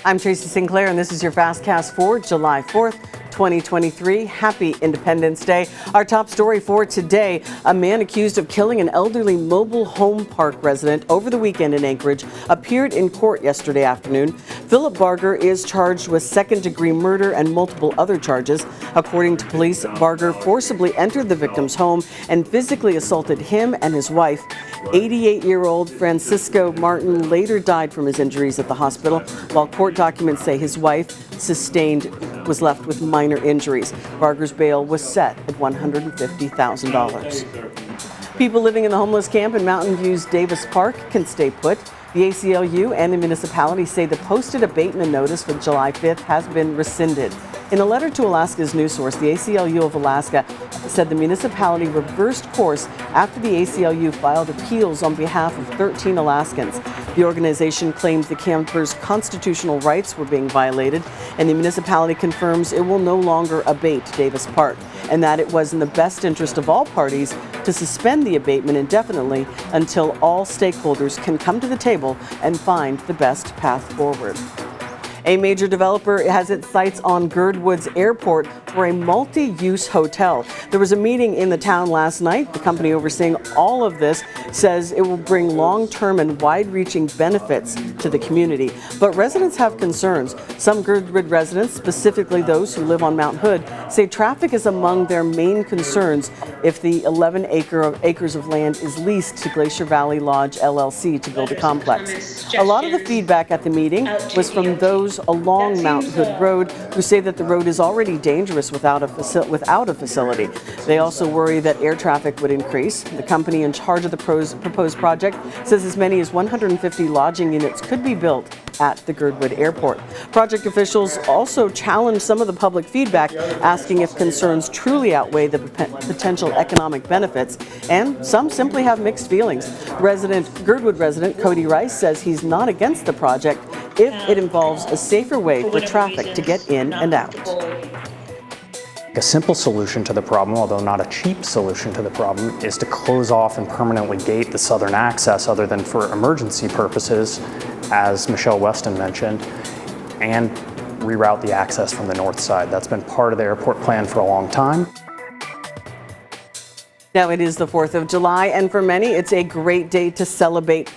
I'm Tracy Sinclair, and this is your FastCast for July 4th, 2023. Happy Independence Day. Our top story for today, a man accused of killing an elderly mobile home park resident over the weekend in Anchorage appeared in court yesterday afternoon. Philip Barger is charged with second-degree murder and multiple other charges. According to police, Barger forcibly entered the victim's home and physically assaulted him and his wife. 88-year-old Francisco Martin later died from his injuries at the hospital, while court documents say his wife was left with minor injuries. Barger's bail was set at $150,000. People living in the homeless camp in Mountain View's Davis Park can stay put. The ACLU and the municipality say the posted abatement notice for July 5th has been rescinded. In a letter to Alaska's news source, the ACLU of Alaska said the municipality reversed course after the ACLU filed appeals on behalf of 13 Alaskans. The organization claimed the campers' constitutional rights were being violated, and the municipality confirms it will no longer abate Davis Park, and that it was in the best interest of all parties to suspend the abatement indefinitely until all stakeholders can come to the table and find the best path forward. A major developer has its sights on Girdwood's airport for a multi-use hotel. There was a meeting in the town last night. The company overseeing all of this says it will bring long-term and wide-reaching benefits to the community. But residents have concerns. Some Girdwood residents, specifically those who live on Mount Hood, say traffic is among their main concerns if the 11 acres of land is leased to Glacier Valley Lodge LLC to build a complex. A lot of the feedback at the meeting was from those along Mount Hood Road who say that the road is already dangerous without a facility. They also worry that air traffic would increase. The company in charge of the proposed project says as many as 150 lodging units could be built at the Girdwood Airport. Project officials also challenged some of the public feedback, asking if concerns truly outweigh the potential economic benefits, and some simply have mixed feelings. Girdwood resident Cody Rice says he's not against the project if it involves a safer way for traffic to get in and out. A simple solution to the problem, although not a cheap solution to the problem, is to close off and permanently gate the southern access other than for emergency purposes, as Michelle Weston mentioned, and reroute the access from the north side. That's been part of the airport plan for a long time. Now it is the 4th of July, and for many it's a great day to celebrate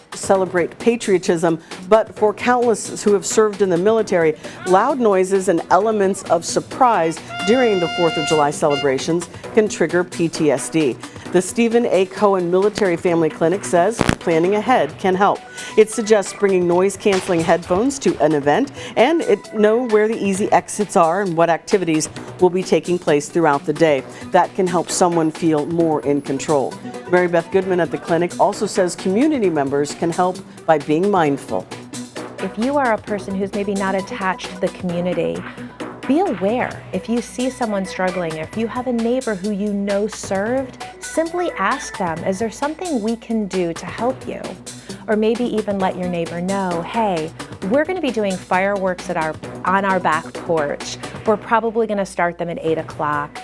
patriotism, but for countless who have served in the military, loud noises and elements of surprise during the 4th of July celebrations can trigger PTSD. The Stephen A. Cohen Military Family Clinic says planning ahead can help. It suggests bringing noise-canceling headphones to an event and know where the easy exits are and what activities will be taking place throughout the day. That can help someone feel more in control. Mary Beth Goodman at the clinic also says community members can help by being mindful. If you are a person who's maybe not attached to the community, be aware. If you see someone struggling, if you have a neighbor who you know served, simply ask them, is there something we can do to help you? Or maybe even let your neighbor know, hey, we're going to be doing fireworks on our back porch. We're probably going to start them at 8 o'clock.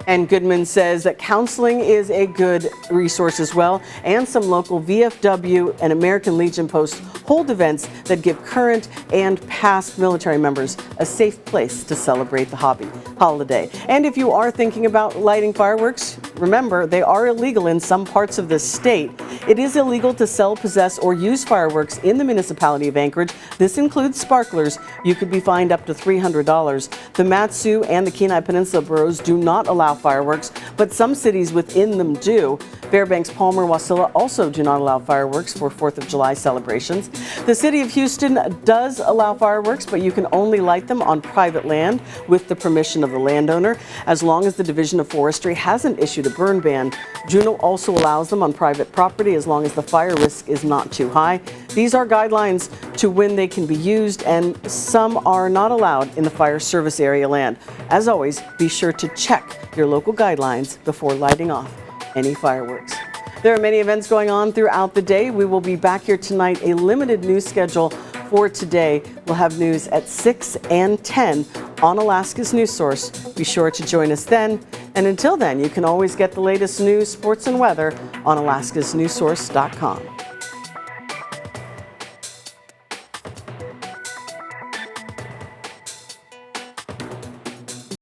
And Goodman says that counseling is a good resource as well, and some local VFW and American Legion posts hold events that give current and past military members a safe place to celebrate the holiday. And if you are thinking about lighting fireworks, remember they are illegal in some parts of the state. It is illegal to sell, possess, or use fireworks in the municipality of Anchorage. This includes sparklers. You could be fined up to $300. The Mat-Su and the Kenai Peninsula boroughs do not allow fireworks, but some cities within them do. Fairbanks, Palmer, Wasilla also do not allow fireworks for 4th of July celebrations. The city of Houston does allow fireworks, but you can only light them on private land with the permission of the landowner, as long as the Division of Forestry hasn't issued a burn ban. Juneau also allows them on private property as long as the fire risk is not too high. These are guidelines to when they can be used, and some are not allowed in the fire service area land. As always, be sure to check your local guidelines before lighting off any fireworks. There are many events going on throughout the day. We will be back here tonight, a limited news schedule for today. We'll have news at 6 and 10 on Alaska's News Source. Be sure to join us then. And until then, you can always get the latest news, sports, and weather on alaskasnewssource.com.